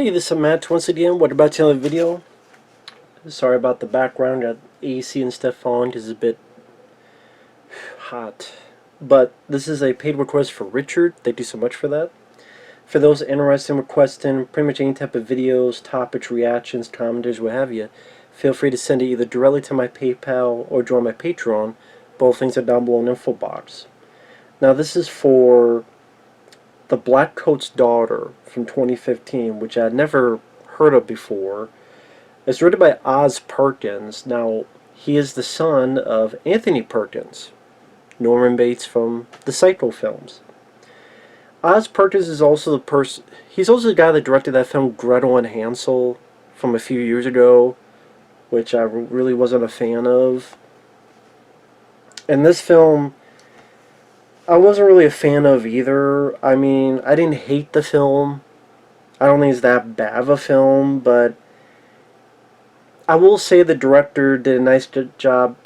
Hey, this is Matt once again. What about another video? Sorry about the background. Got AC and stuff on because it's a bit hot. But this is a paid request for Richard. Thank you so much for that. For those interested in requesting pretty much any type of videos, topics, reactions, commentaries, what have you, feel free to send it either directly to my PayPal or join my Patreon. Both links are down below in the info box. Now this is for The Blackcoat's Daughter from 2015, which I had never heard of before. It's written by Osgood Perkins. Now, he is the son of Anthony Perkins, Norman Bates from the Psycho films. Osgood Perkins is also the person. He's also the guy that directed that film Gretel and Hansel from a few years ago, which I really wasn't a fan of. And this film, I wasn't really a fan of either. I mean, I didn't hate the film. I don't think it's that bad of a film, but I will say the director did a nice job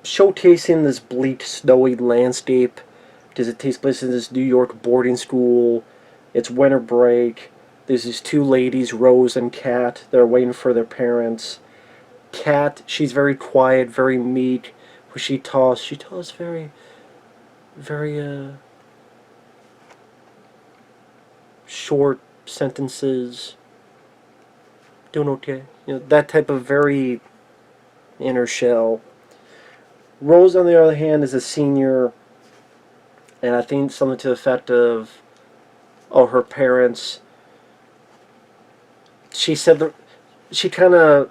showcasing this bleak, snowy landscape because it takes place in this New York boarding school. It's winter break. There's these two ladies, Rose and Kat. They're waiting for their parents. Kat, she's very quiet, very meek. When she talks very short sentences. Doing okay. You know, that type of very inner shell. Rose, on the other hand, is a senior, and I think something to the effect of, oh, her parents. She said that she kind of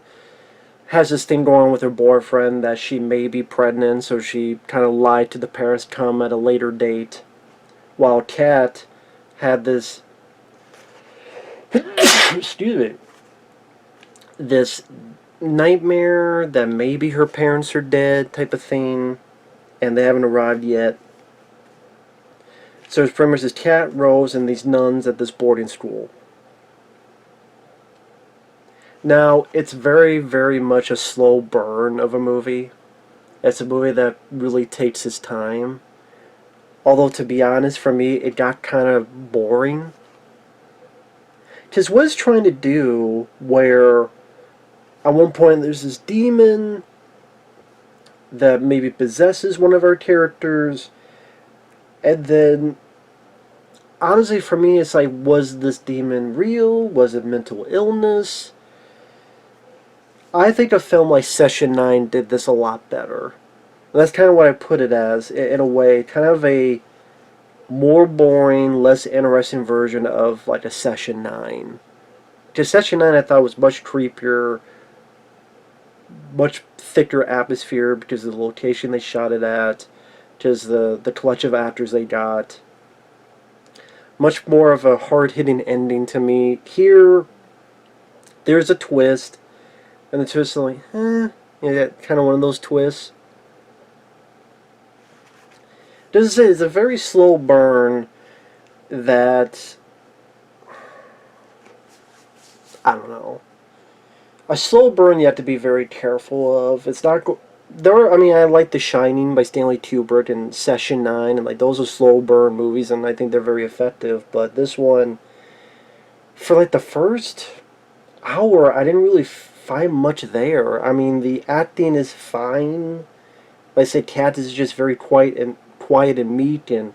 has this thing going on with her boyfriend that she may be pregnant, so she kind of lied to the parents to come at a later date. While Kat had this, excuse me, this nightmare that maybe her parents are dead type of thing, and they haven't arrived yet. So it's pretty much this Kat, Rose, and these nuns at this boarding school. Now, it's very, very much a slow burn of a movie. It's a movie that really takes its time. Although, to be honest, for me, it got kind of boring. Because what it's trying to do, where at one point there's this demon that maybe possesses one of our characters, and then, honestly, for me, it's like, was this demon real? Was it mental illness? I think a film like Session 9 did this a lot better. That's kind of what I put it as, in a way. Kind of a more boring, less interesting version of like a Session 9. Because Session 9 I thought was much creepier, much thicker atmosphere because of the location they shot it at, because the collection of actors they got. Much more of a hard-hitting ending to me. Here, there's a twist. And the twist is like, you know, kind of one of those twists. This is a very slow burn that, I don't know. A slow burn you have to be very careful of. It's not I mean, I like The Shining by Stanley Kubrick and Session 9, and like those are slow burn movies, and I think they're very effective. But this one, for like the first hour, I didn't really find much there. I mean, the acting is fine. Like I said, Kat is just very quiet and meek, and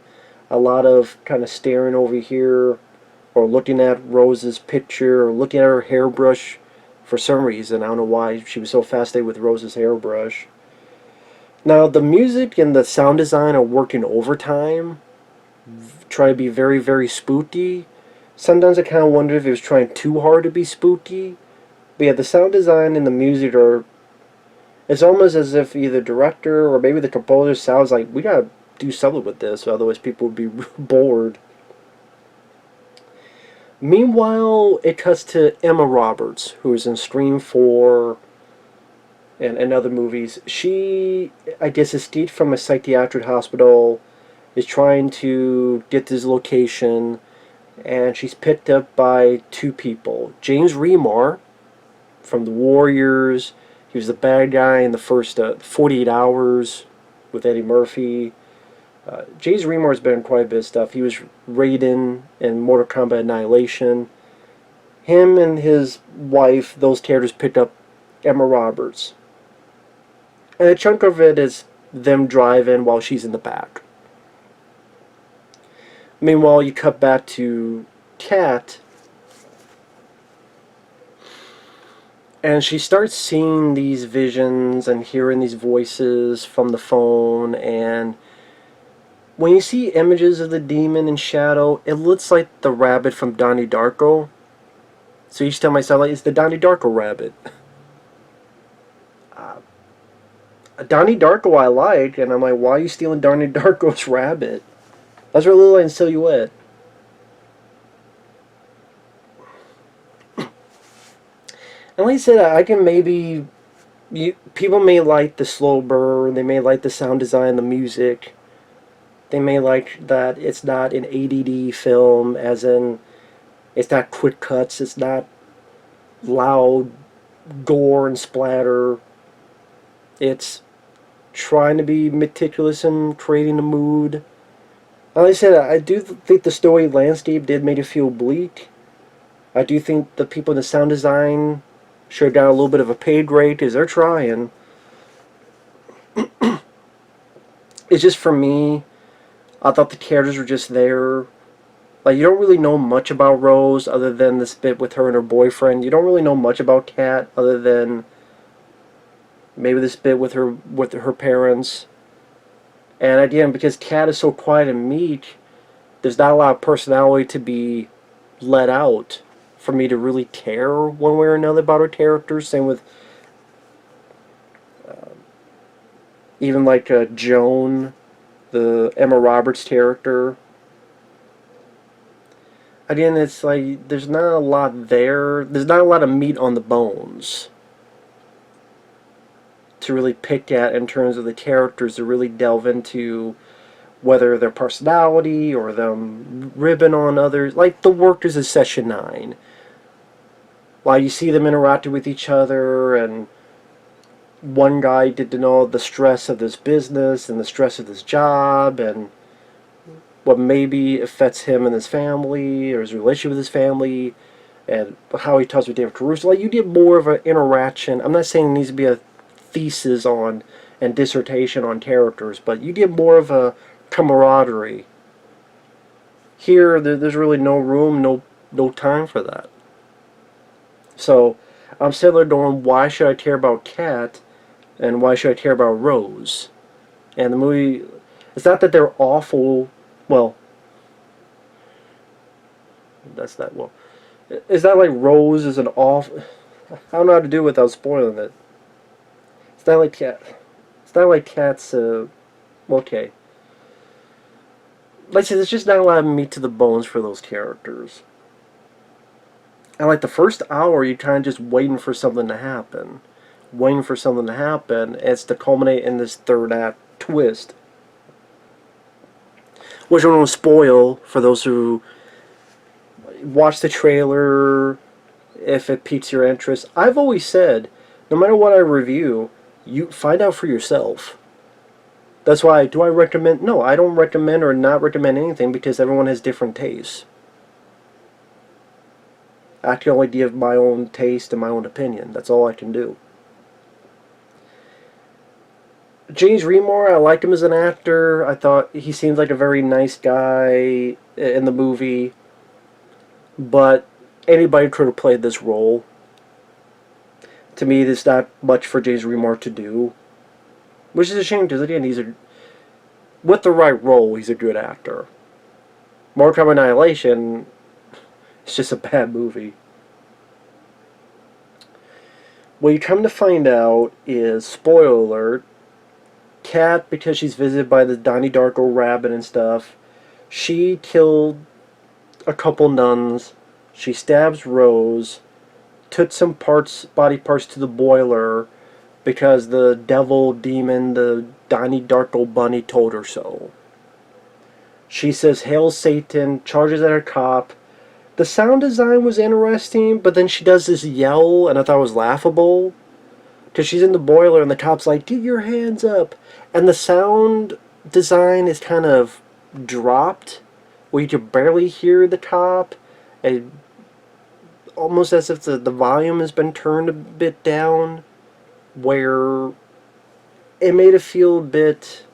a lot of kind of staring over here, or looking at Rose's picture, or looking at her hairbrush for some reason. I don't know why she was so fascinated with Rose's hairbrush. Now, the music and the sound design are working overtime, trying to be very, very spooky. Sometimes I kind of wonder if it was trying too hard to be spooky. But yeah, the sound design and the music are... It's almost as if either the director or maybe the composer sounds like, we gotta do something with this, otherwise people would be bored. Meanwhile, it cuts to Emma Roberts, who is in Scream 4 and other movies. She, I guess, escaped from a psychiatric hospital, is trying to get to this location, and she's picked up by two people. James Remar, from The Warriors. He was the bad guy in the first 48 Hours with Eddie Murphy. James Remar has been in quite a bit of stuff. He was Raiden in Mortal Kombat Annihilation. him and his wife, those characters picked up Emma Roberts. And a chunk of it is them driving while she's in the back. Meanwhile, you cut back to Kat, and she starts seeing these visions and hearing these voices from the phone. And when you see images of the demon in shadow, it looks like the rabbit from Donnie Darko. So you just tell myself, like, it's the Donnie Darko rabbit. Donnie Darko I like, and I'm like, why are you stealing Donnie Darko's rabbit? That's really like in silhouette. And like I said, I can maybe... people may like the slow burn, they may like the sound design, the music. They may like that it's not an ADD film, as in, it's not quick cuts, it's not loud gore and splatter. It's trying to be meticulous in creating a mood. Like I said, I do think the story landscape did make it feel bleak. I do think the people in the sound design should have got a little bit of a paid grade, because they're trying. It's just, for me, I thought the characters were just there. Like, you don't really know much about Rose other than this bit with her and her boyfriend. You don't really know much about Kat other than maybe this bit with her parents. And again, because Kat is so quiet and meek, there's not a lot of personality to be let out for me to really care one way or another about her characters. Same with even like Joan, the Emma Roberts character. Again, it's like there's not a lot there. There's not a lot of meat on the bones to really pick at in terms of the characters, to really delve into whether their personality or them ribbing on others. Like the workers of Session 9. While you see them interacting with each other, and one guy didn't know the stress of this business and the stress of this job and what maybe affects him and his family or his relationship with his family, and how he talks with David Caruso. Like, you get more of an interaction. I'm not saying it needs to be a thesis on and dissertation on characters, but you get more of a camaraderie. Here, there's really no room, no time for that. So I'm sitting there going, why should I care about Kat, and why should I care about Rose? And the movie, it's not that they're awful. Well, that's not, well, it's not like Rose is an awful... I don't know how to do it without spoiling it. It's not like Kat. It's not like Kat's, okay. Like I said, there's just not a lot of meat to the bones for those characters. And like the first hour, you're kind of just waiting for something to happen. Waiting for something to happen. And it's to culminate in this third act twist. Which I don't want to spoil for those who watch the trailer, if it piques your interest. I've always said, no matter what I review, you find out for yourself. That's why, do I recommend? No, I don't recommend or not recommend anything, because everyone has different tastes. I can only give my own taste and my own opinion. That's all I can do. James Remar, I liked him as an actor. I thought he seemed like a very nice guy in the movie. But anybody could have played this role. To me, there's not much for James Remar to do. Which is a shame, because again, with the right role, he's a good actor. Mortal Kombat Annihilation, it's just a bad movie. What you come to find out is, spoiler alert, Kat, because she's visited by the Donnie Darko rabbit and stuff, she killed a couple nuns, she stabs Rose, took some body parts to the boiler, because the devil demon, the Donnie Darko bunny, told her so. She says, "Hail Satan," charges at a cop. The sound design was interesting, but then she does this yell, and I thought it was laughable. Because she's in the boiler, and the cop's like, "Get your hands up." And the sound design is kind of dropped, where you can barely hear the cop. And almost as if the volume has been turned a bit down, where it made it feel a bit.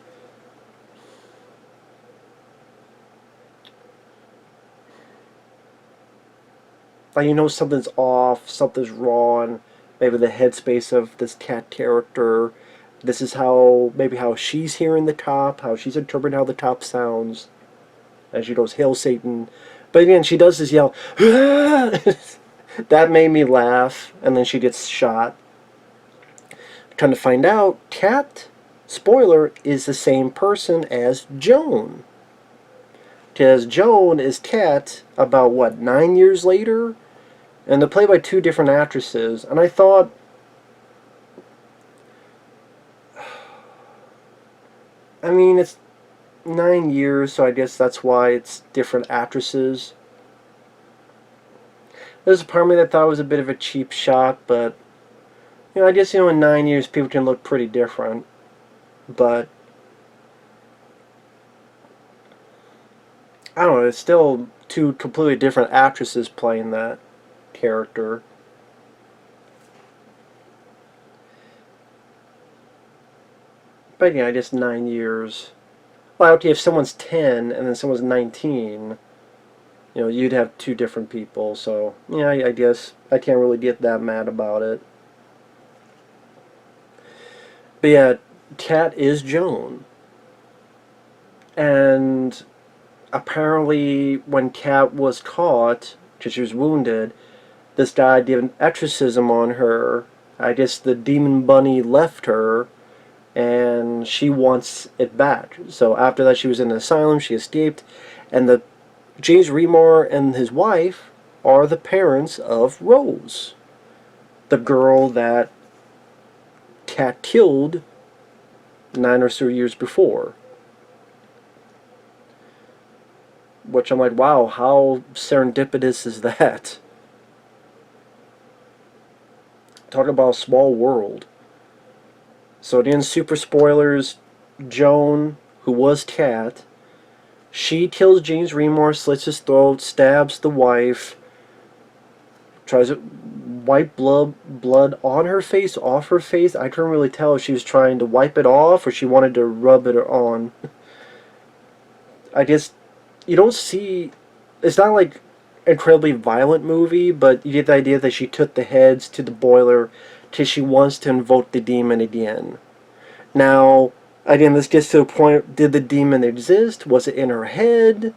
Like, you know, something's off, something's wrong. Maybe the headspace of this cat character. This is how, maybe how she's hearing the top, how she's interpreting how the top sounds. And she goes, "Hail Satan." But again, she does this yell. That made me laugh. And then she gets shot. Come to find out, Cat, spoiler, is the same person as Joan. Because Joan is Cat about, what, 9 years later? And they're played by two different actresses. And I thought, I mean, it's 9 years, so I guess that's why it's different actresses. There's a part of me that thought it was a bit of a cheap shot, but, you know, I guess, you know, in 9 years people can look pretty different. But I don't know, it's still two completely different actresses playing that character. But yeah, just 9 years. Well, okay, if someone's 10 and then someone's 19, you know, you'd have two different people. So, yeah, I guess I can't really get that mad about it. But yeah, Cat is Joan. And apparently when Cat was caught, because she was wounded, this guy did an exorcism on her. I guess the demon bunny left her, and she wants it back. So after that, she was in an asylum. She escaped, and the James Remar and his wife are the parents of Rose, the girl that Cat killed 9 or so years before. Which I'm like, wow, how serendipitous is that? Talk about a small world. So again, super spoilers. Joan, who was Cat, she kills James Remar, slits his throat, stabs the wife, tries to wipe blood on her face, off her face. I couldn't really tell if she was trying to wipe it off or she wanted to rub it on. I guess you don't see. It's not like an incredibly violent movie, but you get the idea that she took the heads to the boiler till she wants to invoke the demon again. Now, again, this gets to the point, did the demon exist? Was it in her head?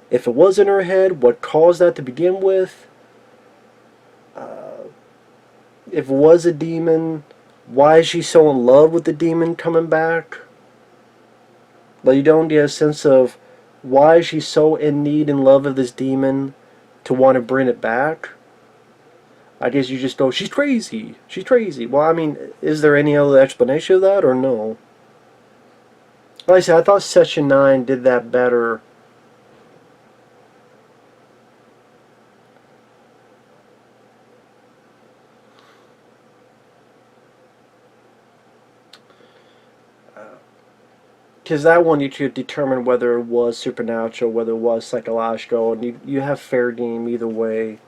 If it was in her head, what caused that to begin with? If it was a demon, why is she so in love with the demon coming back? Like, you don't get a sense of why is she so in need and love of this demon to want to bring it back. I guess you just go, she's crazy. She's crazy. Well, I mean, is there any other explanation of that or no? Like I said, I thought Session 9 did that better. Because that one you could determine whether it was supernatural, whether it was psychological, and you have fair game either way.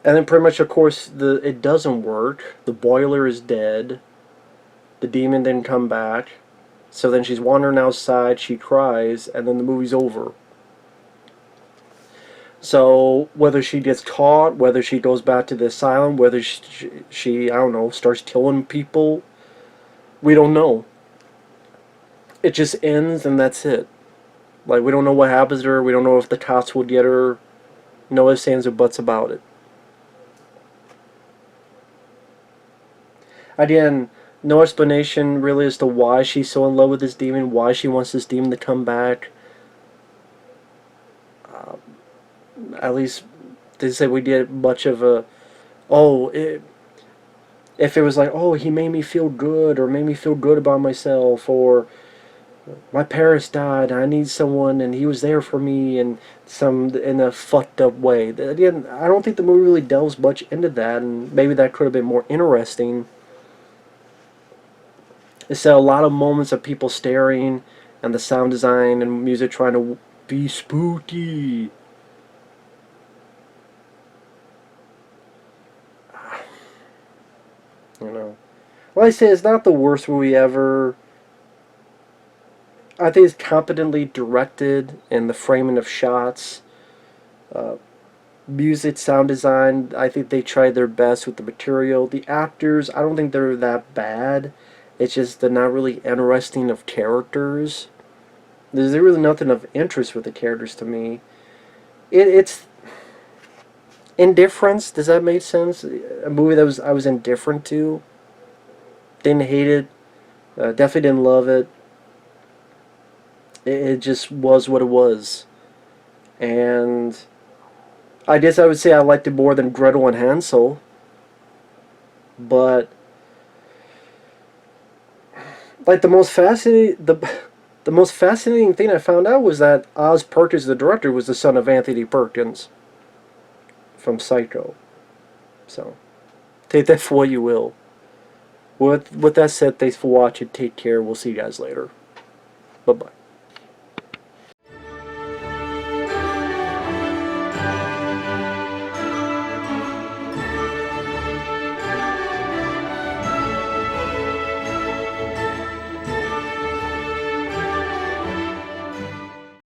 And then pretty much, of course, it doesn't work. The boiler is dead. The demon didn't come back. So then she's wandering outside, she cries, and then the movie's over. So whether she gets caught, whether she goes back to the asylum, whether she I don't know, starts killing people, we don't know. It just ends and that's it. Like, we don't know what happens to her. We don't know if the cops will get her. No ifs, ands, or buts about it. Again, no explanation really as to why she's so in love with this demon, why she wants this demon to come back. At least, they say we get much of a, oh, if it was like, oh, he made me feel good, or made me feel good about myself, or my parents died, I need someone, and he was there for me, and in a fucked up way. Again, I don't think the movie really delves much into that, and maybe that could have been more interesting. It's a lot of moments of people staring, and the sound design and music trying to be spooky. Well, I say it's not the worst movie ever. I think it's competently directed in the framing of shots, uh, music, sound design. I think they tried their best with the material. The actors, I don't think they're that bad. It's just they're not really interesting of characters. There's really nothing of interest with the characters to me. It's indifference. Does that make sense? A movie that I was indifferent to. Didn't hate it. Definitely didn't love it. It just was what it was. And I guess I would say I liked it more than Gretel and Hansel. But like the most fascinating thing I found out was that Oz Perkins, the director, was the son of Anthony Perkins from Psycho. So take that for what you will. With that said, thanks for watching. Take care. We'll see you guys later. Bye bye.